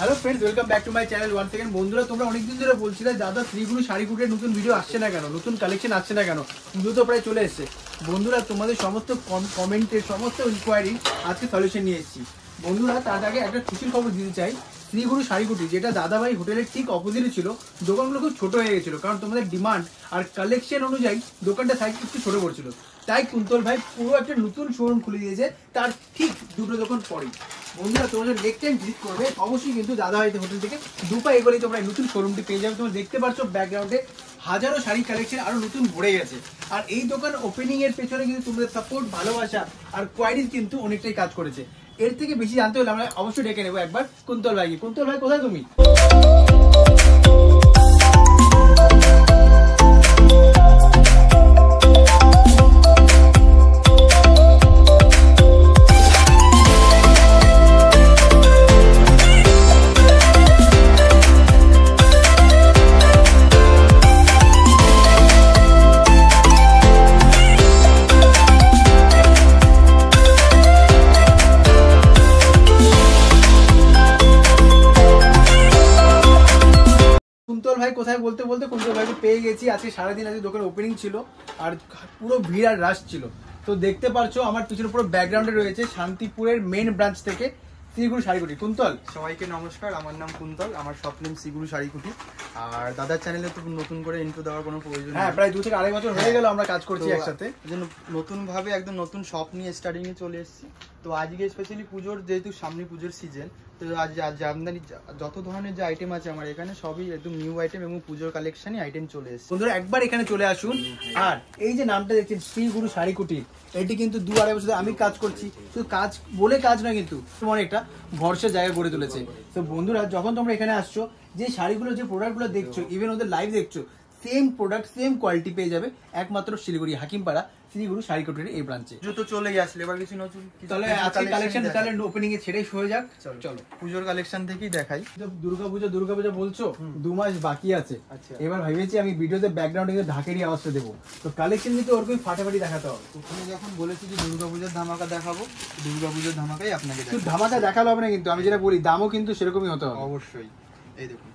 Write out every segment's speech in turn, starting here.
Hello friends, welcome back to my channel one second. বন্ধুরা, তোমরা অনেকদিন ধরে বলছিলে দাদা শ্রীগুরু শাড়িকুটির নতুন ভিডিও আসছে না কেন, নতুন কালেকশন আসছে না কেন, পুজো তো প্রায় চলে এসছে। বন্ধুরা, তোমাদের সমস্ত কমেন্টের সমস্ত ইনকোয়ারি আজকে সলিউশন নিয়ে এসেছি। বন্ধুরা, তার আগে একটা খুশির খবর দিতে চাই। শ্রীগুরু শাড়িকুটি, যেটা দাদাভাই হোটেলের ঠিক অপোজিটে ছিল, দোকানগুলো খুব ছোট হয়ে গেছিলো, কারণ তোমাদের ডিমান্ড আর কালেকশন অনুযায়ী দোকানটা সাইজ একটু ছোট পড়ছিল। তাই কুন্তল ভাই পুরো একটা নতুন শোরুম খুলে দিয়েছে, তার ঠিক দুটো দোকান পরেই। বন্ধুরা, তোমরা যখন নেক্সট টাইম ভিজিট করবে অবশ্যই কিন্তু দাদাভাই হোটেল থেকে দুপা এগোলেই তোমরা নতুন শোরুমটি পেয়ে যাবে। তোমরা দেখতে পাচ্ছ ব্যাকগ্রাউন্ডে হাজারো শাড়ি কালেকশন আরো নতুন ভরে গেছে। আর এই দোকান ওপেনিং এর পেছনে কিন্তু তোমাদের সাপোর্ট, ভালোবাসা আর কোয়ালিটি কিন্তু অনেকটাই কাজ করেছে। এর থেকে বেশি জানতে হলে আমরা অবশ্যই ডেকে নেবো একবার কুন্তল ভাইকে। কুন্তল ভাই, কোথায় তুমি? কুন্তল ভাই কোথায় বলতে বলতে কুন্তল ভাইকে পেয়ে গেছি। আজকে সারাদিন আজকে দোকান ওপেনিং ছিল আর পুরো ভিড় আর রাশ ছিল। তো দেখতে পারছো আমার পিছনে পুরো ব্যাকগ্রাউন্ডে রয়েছে শান্তিপুরের মেন ব্রাঞ্চ থেকে শ্রীগুরু শাড়িকুটি। কুন্তল, সবাইকে নমস্কার, আমার নাম কুন্তল, আমার শপ নেম শ্রীগুরু শাড়িকুটি। আর দাদার চ্যানেলে তো নতুন করে ইন্ট্রো দেওয়ার কোনো প্রয়োজন নেই। হ্যাঁ, প্রায় 2 থেকে আড়াই বছর হয়ে গেল আমরা কাজ করছি একসাথে। জন্য নতুন ভাবে একদম নতুন শপ নিয়ে স্টার্টিং এ চলে এসেছি। তো আজকে স্পেশালি পুজোর, যেহেতু সামনে পুজোর সিজন, তো আজ জামদানি যত ধরনের যে আইটেম আছে আমার এখানে সবই একদম নিউ আইটেম এবং পুজোর কালেকশনই আইটেম চলে এসেছে। বন্ধুরা, একবার এখানে চলে আসুন। আর এই যে নামটা দেখছেন শ্রীগুরু শাড়িকুটি, এটি কিন্তু 2-2.5 বছর আমি কাজ করছি। শুধু কাজ বলে কাজ নয়, কিন্তু তোমার একটা ভরসার জায়গা গড়ে তুলেছে। তো বন্ধুরা, যখন তোমরা এখানে আসছো, যে শাড়িগুলো, যে প্রোডাক্টগুলো দেখছো, ইভেন ওদের লাইভ দেখছো, সেম প্রোডাক্ট সেম কোয়ালিটি পেয়ে যাবে একমাত্র শিলিগুড়ি হাকিমপাড়া শ্রীগুরু শাড়িকুটির এই ব্রাঞ্চে। তো চলে আসলে এবার কিছু নতুন, তাহলে আজকে কালেকশন তাহলে ওপেনিং এ ছেড়েই হয়ে যাক। চলো পুজোর কালেকশন থেকেই দেখাই। দুর্গাপূজা বলছো, 2 মাস বাকি আছে। এবার ভেবেছি আমি ভিডিওতে ব্যাকগ্রাউন্ডে কিন্তু ঢাকেরই আওয়াজটা দেবো। তো কালেকশন কিন্তু ওরকম ফাটাফাটি দেখাতে হবে। তুমি যখন বলেছি যে দুর্গাপূজার ধামাকা দেখাবো, দুর্গাপূজার ধামাকাই আপনাকে শুধু ধামাকা দেখালো হবে না, কিন্তু আমি যেটা বলি দামও কিন্তু সেরকমই হতে হবে। অবশ্যই। এই দেখুন,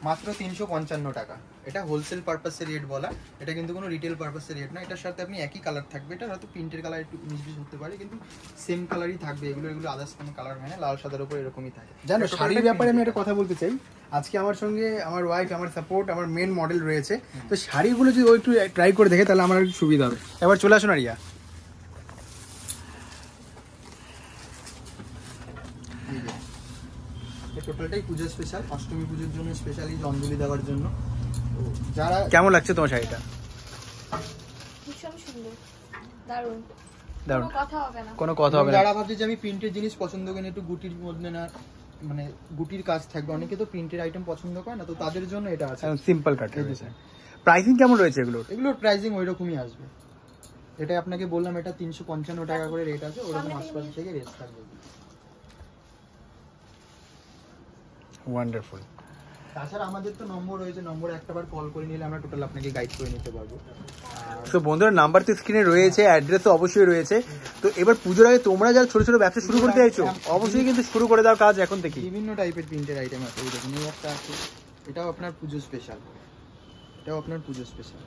মাত্র 355 টাকা। এটা হোলসেল পারপাসের রেট বলা, এটা কিন্তু কোনো রিটেল পারপাসের রেট না। এটার সাথে আপনি একই কালার থাকবে, এটা হয়তো প্রিন্টের কালার একটু মিশমিশ হতে পারে, কিন্তু সেম কালারই থাকবে। এগুলো আদার্স কোনো কালার হয় না, লাল সাদার উপর এরকমই থাকে। জানো, শাড়ির ব্যাপারে আমি একটা কথা বলতে চাই। আজকে আমার সঙ্গে আমার ওয়াইফ, আমার সাপোর্ট, আমার মেন মডেল রয়েছে। তো শাড়িগুলো যদি ও একটু ট্রাই করে দেখে তাহলে আমার একটু সুবিধা হবে। এবার চলে আসুন আরিয়া। টোটালটাই পুজো স্পেশাল, অষ্টমী পুজোর জন্য স্পেশালি অঞ্জলি দেওয়ার জন্য। যারা, কেমন লাগছে তোমার শাড়িটা? ভীষণ সুন্দর, দারুণ, দারুণ, কোনো কথা হবে না। যারা ভাবছে যে আমি প্রিন্টের জিনিস পছন্দ করি না, একটু গুটির মধ্যে না, মানে গুটির কাজ থাকবে, অনেকে তো প্রিন্টের আইটেম পছন্দ করে না, তো তাদের জন্য এটা আছে সিম্পল কাট। প্রাইসিং কেমন রয়েছে এগুলোর? এগুলোর প্রাইসিং ওই রকমই আসবে। এটা আপনাকে বললাম, এটা 355 টাকা করে রেট আছে, ওরকম আশপাশ থেকে রেট থাকবে। ওয়ান্ডারফুল। তাছাড়া আমাদের তো নম্বর রয়েছে, নম্বরে একটাবার কল করে নিলে আমরা টোটাল আপনাকে গাইড করে নিতে পারবো। তো বন্ধুরা, নাম্বার তো স্ক্রিনে রয়েছে, অ্যাড্রেস তো অবশ্যই রয়েছে। তো এবার পুজোর আগে তোমরা যারা ছোট ছোট ব্যবসা শুরু করতে চাইছো, অবশ্যই কিন্তু শুরু করে দাও কাজ এখন থেকে। বিভিন্ন টাইপের প্রিন্টের আইটেম আছে, এই দেখুন, এই একটা আছে, এটাও আপনার পুজো স্পেশাল, এটাও আপনার পুজো স্পেশাল।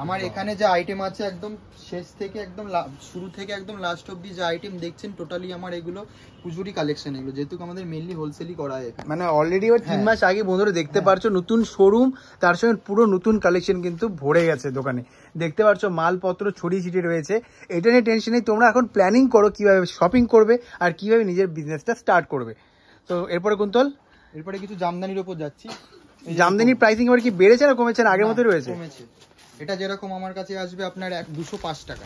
আমার এখানে যে আইটেম আছে, একদম শেষ থেকে একদম শুরু থেকে একদম লাস্ট অবধি যে আইটেম দেখছেন, টোটালি আমার এগুলো পুজোরই কালেকশন। এগুলো যেহেতু আমাদের মেইনলি হোলসেলই করা হয়, মানে অলরেডি 3 মাস আগে বন্ধুরা দেখতে পারছো নতুন শোরুম, তার সঙ্গে পুরো নতুন কালেকশন কিন্তু ভরে গেছে দোকানে। দেখতে পারছো মালপত্র ছড়িয়ে ছিটিয়ে রয়েছে। এটা নিয়ে টেনশন নেই, তোমরা এখন প্ল্যানিং করো কিভাবে শপিং করবে আর কিভাবে নিজের বিজনেসটা স্টার্ট করবে। তো এরপরে কুন্তল, এরপরে কিছু জামদানির উপর যাচ্ছি। জামদানির প্রাইসিং এবার কি বেড়েছে না কমেছে? না আগের মতোই রয়েছে? কমেছে। এটা যেরকম আমার কাছে আসবে আপনার 205 টাকা,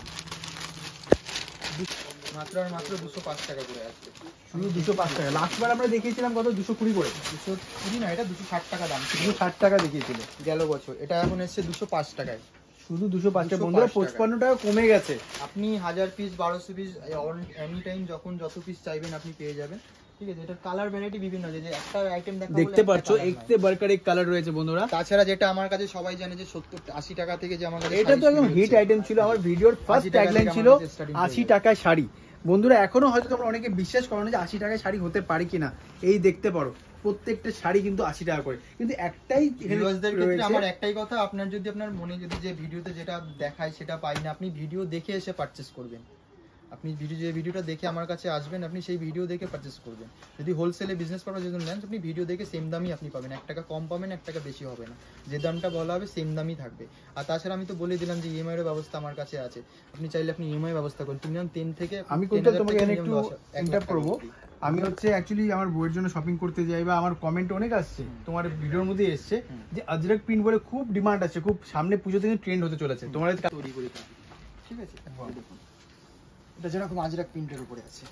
মাত্র আর মাত্র 205 টাকা করে আসবে। শুধু 205 টাকা। লাস্টবার আমরা দেখিয়েছিলাম কত? 220 করে। 220 না, এটা 260 টাকা দাম, 260 টাকা দেখিয়েছিল গেল বছর। এটা এখন এসছে 205 টাকায়। শুধু 205 টাকা। বন্ধুরা, 55 টাকা কমে গেছে। আপনি 1000 পিস 1200 পিস এনি টাইম যখন যত পিস চাইবেন আপনি পেয়ে যাবেন। ঠিক আছে, এটা কালার ভ্যারাইটি বিভিন্ন আছে, যে একটা আইটেম দেখা দেখতে পাচ্ছ এক্সে বার্কার এক কালার রয়েছে বন্ধুরা। তাছাড়া যেটা আমার কাছে সবাই জানে যে 70-80 টাকা থেকে যে আমার কাছে এটা তো একদম হিট আইটেম ছিল, আমার ভিডিওর ফার্স্ট ট্যাগলাইন ছিল 80 টাকায় শাড়ি। বন্ধুরা এখনো হয়তো তোমরা অনেকে বিশ্বাস করো না যে 80 টাকায় শাড়ি হতে পারে কিনা, এই দেখতে পারো প্রত্যেকটা শাড়ি কিন্তু 80 টাকা করে। কিন্তু একটাই ভিউয়ার্সদের ক্ষেত্রে আমার একটাই কথা, আপনার যদি আপনার মনে যদি যে ভিডিওতে যেটা দেখায় সেটা পাই না, আপনি ভিডিও দেখে এসে পারচেজ করবেন। আপনি ভিডিওটা দেখে আমার কাছে আসবেন, আপনি সেই ভিডিও দেখে পারচেজ করবেন। যদি হোলসেলে বিজনেস পারপাস যদি নেন, আপনি ভিডিও দেখে সেম দামই আপনি পাবেন, 1 টাকা কম পাবেন, 1 টাকা বেশি হবে না, যে দামটা বলা হবে সেম দামই থাকবে। আর তাছাড়া আমি তো বলে দিলাম যে ইএমআই এর ব্যবস্থা আমার কাছে আছে, আপনি চাইলে আপনি ইএমআই ব্যবস্থা করুন। মিনিমাম 10 থেকে আমি কোনটা তোমাকে এখানে একটু এন্টার করব। আমি হচ্ছে অ্যাকচুয়ালি আমার বইয়ের জন্য শপিং করতে যাই, বা আমার কমেন্ট অনেক আসছে তোমার ভিডিওর মধ্যে এসছে যে আজরাক প্রিন্ট বলে খুব ডিমান্ড আছে, খুব সামনে পুজো থেকে ট্রেন্ড হতে চলেছে, তোমার তৈরি করে দিই। ঠিক আছে, দেখুন এটা যেরকম আজরাক প্রিন্টের উপরে আছে।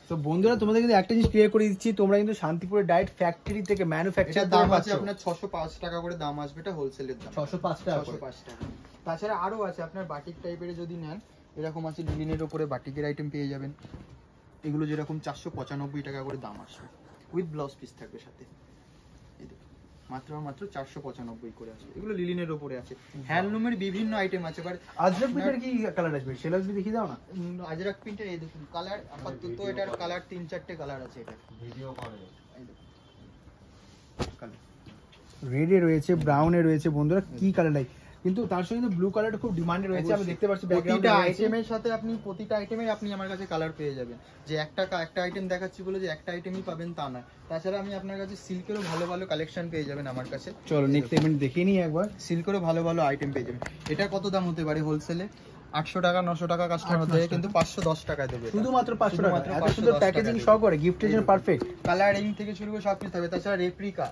তো বন্ধুরা তোমাদের কিন্তু একটা জিনিস ক্লিয়ার করে দিচ্ছি, তোমরা কিন্তু শান্তিপুরের ডাইরেক্ট ফ্যাক্টরি থেকে ম্যানুফ্যাকচার দাম আছে আপনার 605 টাকা করে দাম আসবে, এটা হোলসেলের দাম 605 টাকা। 605 টাকা। তাছাড়া আরো আছে, আপনার বাটিক টাইপের যদি নেন এরকম আছে, লিনেনের উপরে বাটিকের আইটেম পেয়ে যাবেন। এগুলো যেরকম 495 টাকা করে দাম আসবে, উইথ ব্লাউজ পিস থাকবে সাথে। এই দেখুন মাত্র 495 করে আসবে, এগুলো লিলিনের উপরে আছে। হ্যান্ডলুমের বিভিন্ন আইটেম আছে। বাট আজরাক প্রিন্টের কি কালার আসবে সেটা যদি দেখিয়ে দাও না। আজরাক প্রিন্টের এই দেখুন কালার, আপাতত এটার কালার 3-4টে কালার আছে। এটা ভিডিও করে রেডে রয়েছে, ব্রাউনে রয়েছে বন্ধুরা, কি কালার নাই কিন্তু তার সঙ্গে কিন্তু ব্লু কালারটা খুব ডিমান্ডে রয়েছে। আমি দেখতে পাচ্ছি প্রতিটা আইটেমের সাথে প্রতিটা আইটেমের আপনি আমার কাছে কালার পেয়ে যাবেন, যে একটা আইটেম দেখাচ্ছি বলে যে একটা আইটেমই পাবেন তা না। তাছাড়া আমি আপনার কাছে সিল্কেরও ভালো ভালো কালেকশন পেয়ে যাবেন আমার কাছে। চলো নেক্সট সেগমেন্ট দেখিয়ে নিই একবার। সিল্কেরও ভালো ভালো আইটেম পেয়ে যাবেন। এটা কত দাম হতে পারে হোলসেলে? 800 টাকা 900 টাকা কাস্টমার হতে, কিন্তু 510 টাকায় দেবে, শুধুমাত্র 500 টাকা। এত সুন্দর প্যাকেজিং সহ করে, গিফটের জন্য পারফেক্ট। কালারিং থেকে শুরু করে সব কিছু থাকবে। তাছাড়া রেপ্লিকা,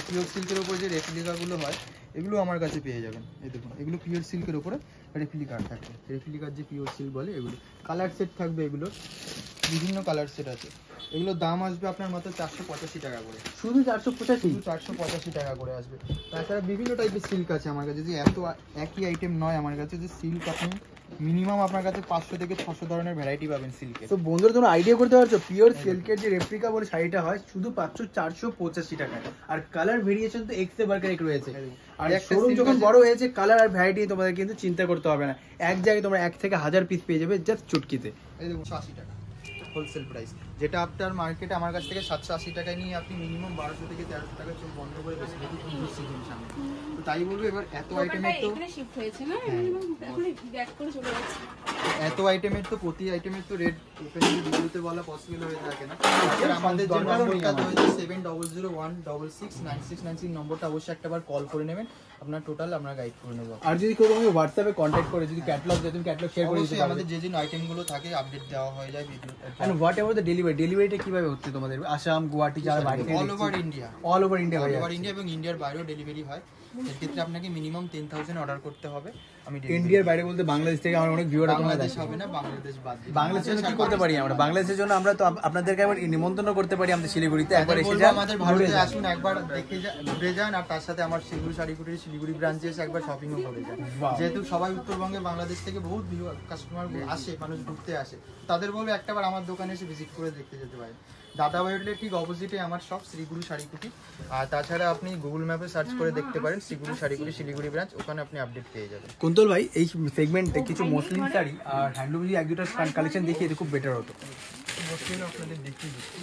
পিওর সিল্কের উপর যে রেপ্লিকা গুলো হয় এগুলো আমার কাছে পেয়ে যাবেন। এই দেখুন এগুলো পিওর সিল্কের উপরে রেপ্লিকার থাকবে, রেপ্লিকার যে পিওর সিল্ক বলে এগুলো। কালার সেট থাকবে, এগুলো বিভিন্ন কালার সেট আছে। এগুলো দাম আসবে আপনার মাত্র 485 টাকা করে, শুধু 485, 485 টাকা করে আসবে। তাছাড়া বিভিন্ন টাইপের সিল্ক আছে আমার কাছে, যে এত একই আইটেম নয় আমার কাছে, যে সিল্ক আপনি মিনিমাম আপনার কাছে 500 থেকে 600 ধরনের ভ্যারাইটি পাবেন সিল্কের। তো বন্ধুরা তোমরা আইডিয়া করতে পারছো, পিওর সিল্কের যে রেপ্লিকা বলে শাড়িটা হয় শুধু পাচ্ছ 485 টাকায়। আর কালার ভেরিয়েশন তো এক্সে বার্কার এক রয়েছে। আর শোরুম যখন বড় হয়েছে, কালার আর ভ্যারাইটি তোমাদের কিন্তু চিন্তা করতে হবে না, এক জায়গায় তোমরা 1 থেকে 1000 পিস পেয়ে যাবে জাস্ট চুটকিতে। এই দেখুন 80 টাকা হোলসেল প্রাইস, যেটা আপনার মার্কেটে আমার কাছ থেকে 780 টাকায় নিয়ে আপনি মিনিমাম 1200 থেকে 1300 টাকা চোখ বন্ধ করে বেশি যেহেতু পুজোর সিজন সামনে। তো তাই বলবো এবার এত আইটেমের তো এখানে শিফট হয়েছে না, এখন ব্যাক করে চলে যাচ্ছে। এত আইটেমের তো প্রতি আইটেমের তো রেট ওপেনলি ভিডিওতে বলা পসিবল হয়ে থাকে না। আর আমাদের যে নম্বরটা রয়েছে 7001669696 নম্বরটা অবশ্যই একটাবার কল করে নেবেন, আপনার টোটাল আমরা গাইড করে নেব। আর যদি কেউ তোমাকে হোয়াটসঅ্যাপে কন্ট্যাক্ট করে যদি ক্যাটালগ দেয়, তুমি ক্যাটালগ শেয়ার করে দিতে অবশ্যই পারবে। আমাদের যে যে আইটেমগুলো থাকে আপডেট দেওয়া হয়ে যায় video. And whatever the ডেলিভারিটা কিভাবে হচ্ছে তোমাদের? আসাম, গুয়াহাটি, যারা বাইরে all over India, all over India all over India এবং ইন্ডিয়ার বাইরেও ডেলিভারি হয়। এর ক্ষেত্রে আপনাকে মিনিমাম 10,000 অর্ডার করতে হবে। আমি ইন্ডিয়ার বাইরে বলতে বাংলাদেশ থেকে আমার অনেক ভিউয়ার তোমরা বাংলাদেশ দেখো। হবে না, বাংলাদেশ বাদ দিয়ে বাংলাদেশের জন্য কি করতে পারি আমরা? বাংলাদেশের জন্য আমরা তো আপনাদেরকে একবার নিমন্ত্রণ করতে পারি আমাদের শিলিগুড়িতে, একবার এসে যান, আমাদের ভারতে আসুন, একবার দেখে ঘুরে যান। আর তার সাথে আমার শিলিগুড়ি শাড়িকুটির শিলিগুড়ি ব্রাঞ্চে এসে একবার শপিংও করে যান। যেহেতু সবাই উত্তরবঙ্গে বাংলাদেশ থেকে বহুত কাস্টমার আসে, মানুষ ঘুরতে আসে, তাদের বলবো একটাবার আমার দোকানে এসে ভিজিট করে দেখতে যেতে পারেন। দাদাভাই হোটেলের ঠিক অপোজিটে আমার শপ শ্রীগুরু শাড়িকুটি। আর তাছাড়া আপনি গুগল ম্যাপে সার্চ করে দেখতে পারেন শ্রীগুরু শাড়িকুটি শিলিগুড়ি ব্রাঞ্চ, ওখানে আপনি আপডেট পেয়ে যাবেন। কুন্তল ভাই এই সেগমেন্টে কিছু মুসলিম শাড়ি আর হ্যান্ডলুম যদি এক দুটো কালেকশন দেখিয়ে খুব বেটার হতো। আপনাদের দেখিয়ে দিচ্ছি,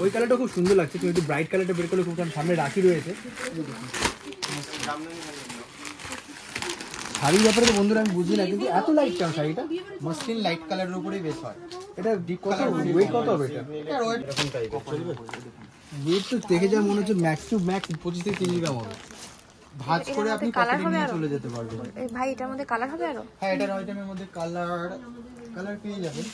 ওই কালারটা খুব সুন্দর লাগছে, কিন্তু একটু ব্রাইট কালারটা বের করলে খুব, সামনে রাখি রয়েছে। শাড়ির ব্যাপারে তো বন্ধুরা আমি বুঝি না, কিন্তু এত লাইট কেন শাড়িটা? মসলিন লাইট কালারের উপরেই বেশ হয়। এটা কত ওয়েট কত হবে? এটা এরকম টাইপের ওয়েট তো দেখে যা মনে হচ্ছে ম্যাক্স টু ম্যাক্স 25 থেকে 30 গ্রাম হবে। ভাঁজ করে আপনি পকেটে নিয়ে চলে যেতে পারবেন। এই ভাই এটার মধ্যে কালার হবে আরো? হ্যাঁ, এটার আইটেমের মধ্যে কালার পেয়ে যাবেন।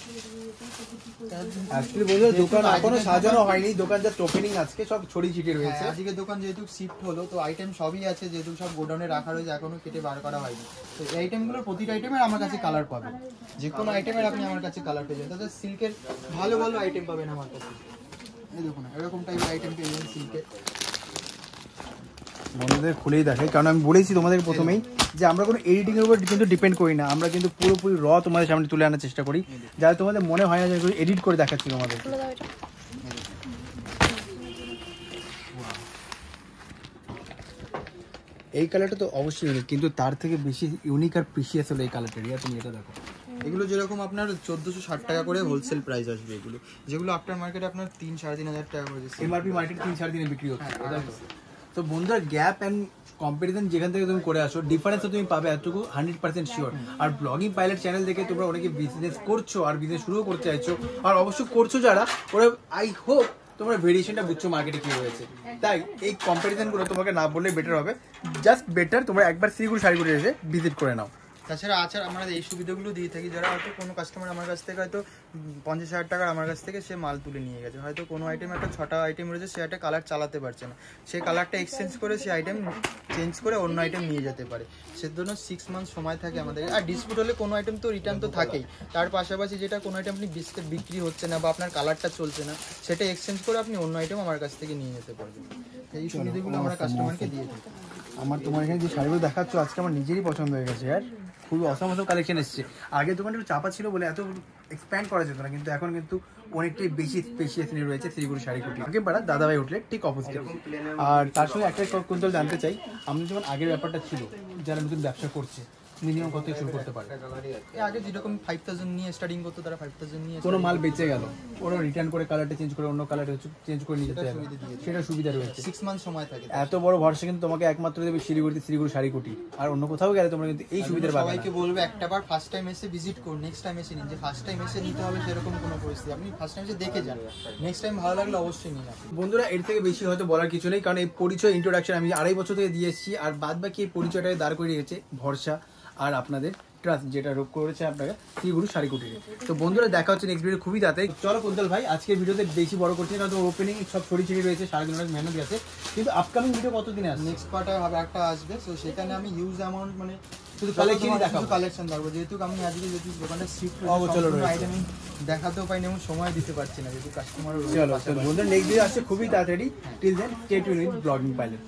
অ্যাকচুয়ালি বলতে দোকান এখনো সাজানো হয়নি, দোকান জাস্ট ওপেনিং আজকে, সব ছড়িয়ে ছিটিয়ে রয়েছে। আজকে দোকান যেহেতু শিফট হলো, তো আইটেম সবই আছে, যেহেতু সব গোডাউনে রাখা রয়েছে, এখনো কেটে বার করা হয়নি। তো এই আইটেমগুলোর প্রতিটা আইটেমের আমার কাছে কালার পাবেন, যে কোনো আইটেমের আপনি আমার কাছে কালার পেয়ে যাবেন। তাছাড়া সিল্কের ভালো ভালো আইটেম পাবেন আমার কাছে। এই দেখুন এরকম টাইপের আইটেম পেয়ে যাবেন সিল্কের। বন্ধুদের খুলেই দেখাই, কারণ আমি বলেছি তোমাদের প্রথমেই যে আমরা কোনো এডিটিং এর উপর কিন্তু ডিপেন্ড করি না, আমরা কিন্তু পুরোপুরি র তোমাদের সামনে তুলে আনার চেষ্টা করি, যাতে তোমাদের মনে হয় না যে এডিট করে দেখাচ্ছি তোমাদের। খুলে দাও এটা। এই কালারটা তো অবশ্যই ইউনিক, কিন্তু তার থেকে বেশি ইউনিক আর প্রিসিয়াস হলো এই কালারটা। রিয়া তুমি এটা দেখো, এগুলো যেরকম আপনার 1460 টাকা করে হোলসেল প্রাইস আসবে এগুলো, যেগুলো আফটার মার্কেটে আপনার 3-3.5 টাকা করে যাচ্ছে। এমআরপি মার্কেটে 3-4 দিনে বিক্রি হচ্ছে। হ্যাঁ, দেখো তো বন্ধুরা, গ্যাপ অ্যান্ড কম্পারিজন যেখান থেকে তুমি করে আসো, ডিফারেন্স তুমি পাবে এতটুকু 100% শিওর। আর ব্লগিং পাইলট চ্যানেল থেকে তোমরা অনেকে বিজনেস করছো আর বিজনেস শুরু করতে চাইছো, আর অবশ্যই করছো যারা, ওরা আই হোপ তোমরা ভেরিয়েশনটা বুঝছো মার্কেটে কি রয়েছে। তাই এই কম্পারিজনগুলো তোমাকে না বললে বেটার হবে, জাস্ট বেটার তোমরা একবার শ্রীগুরু শাড়িগুলো এসে ভিজিট করে নাও। তাছাড়া আমরা এই সুবিধাগুলো দিয়ে থাকি, যারা হয়তো কোনো কাস্টমার আমার কাছ থেকে হয়তো 50,000 টাকার আমার কাছ থেকে সে মাল তুলে নিয়ে গেছে, হয়তো কোনো আইটেম একটা 6টা আইটেম রয়েছে, সে একটা কালার চালাতে পারছে না, সেই কালারটা এক্সচেঞ্জ করে সে আইটেম চেঞ্জ করে অন্য আইটেম নিয়ে যেতে পারে। সেজন্য 6 মান্থ সময় থাকে আমাদের। আর ডিসপিউট হলে কোনো আইটেম তো রিটার্ন তো থাকেই, তার পাশাপাশি যেটা কোনো আইটেম আপনি বিক্রি হচ্ছে না বা আপনার কালারটা চলছে না, সেটা এক্সচেঞ্জ করে আপনি অন্য আইটেম আমার কাছ থেকে নিয়ে যেতে পারবেন। এই সুবিধাগুলো আমরা কাস্টমারকে দিয়ে থাকি। আমার তোমার এখানে যে শাড়িগুলো দেখাচ্ছ আজকে আমার নিজেরই পছন্দ হয়ে গেছে আর খুবই অসম কালেকশন এসছে। আগে দোকানটা একটু চাপা ছিল বলে এত এক্সপ্যান্ড করা যেত না, কিন্তু এখন কিন্তু অনেকটাই বেশি স্পেশিয়াস নিয়ে রয়েছে শ্রীগুরু শাড়িকুটি। আগে পাড়া দাদাভাই উঠলে ঠিক অপোজিট। আর তার সঙ্গে একটা কুন্তল জানতে চাই, আমাদের যেমন আগের ব্যাপারটা ছিল, যারা নতুন ব্যবসা করছে মিনিমাম কত শুরু করতে পারে? আগে যেরকম 5,000 নিয়ে স্টার্টিং করতো, তারা 5,000 নিয়ে কোনো মাল বেঁচে গেল, ওরা রিটার্ন করে কালারটা চেঞ্জ করে অন্য কালার চেঞ্জ করে নিয়ে যেতে হবে, সেটা সুবিধা রয়েছে। 6 মান্থ সময় থাকে। এত বড় ভরসা কিন্তু তোমাকে একমাত্র দেবে শিলিগুড়িতে শ্রীগুরু শাড়িকুটি, আর অন্য কোথাও গেলে তোমরা কিন্তু এই সুবিধার পাবে না। সবাইকে বলবো একটাবার ফার্স্ট টাইম এসে ভিজিট করুন, নেক্সট টাইম এসে নিন। যে ফার্স্ট টাইম এসে নিতে হবে সেরকম কোনো পরিস্থিতি, আপনি ফার্স্ট টাইম এসে দেখে যান, নেক্সট টাইম ভালো লাগলে অবশ্যই নিন। বন্ধুরা, এর থেকে বেশি হয়তো বলার কিছু নেই, কারণ এই পরিচয় ইন্ট্রোডাকশন আমি 2.5 বছর থেকে দিয়ে এসেছি, আর বাদ বাকি এই পরিচয়টাকে দাঁড় করে রেখেছে ভরসা আর আপনাদের ট্রাস্ট, যেটা রোগ করেছে আপনাকে শ্রীগুরু শাড়িকুটির। তো বন্ধুরা, দেখা হচ্ছে নেক্সট ভিডিও খুবই তাড়াতাড়ি। চলো কুন্তল ভাই, আজকের ভিডিওতে বেশি বড় করছি না, কারণ ওপেনিং সব ছড়ি রয়েছে, সারাদিন অনেক মেহনত গেছে, কিন্তু আপকামিং ভিডিও কতদিনে আসছে? নেক্সট পার্টে হবে একটা আসবে, তো সেখানে আমি হিউজ অ্যামাউন্ট মানে শুধু কালেকশনই দেখাবো, কালেকশন দেখাবো। যেহেতু আমি আজকে যেহেতু দোকানটা শিফট অবচল রয়েছে, আইটেম দেখাতেও পাইনি এবং সময় দিতে পারছি না, যেহেতু কাস্টমার। চলো বন্ধুরা, নেক্সট ভিডিও আসছে খুবই তাড়াতাড়ি। Till then stay tuned with blogging pilot.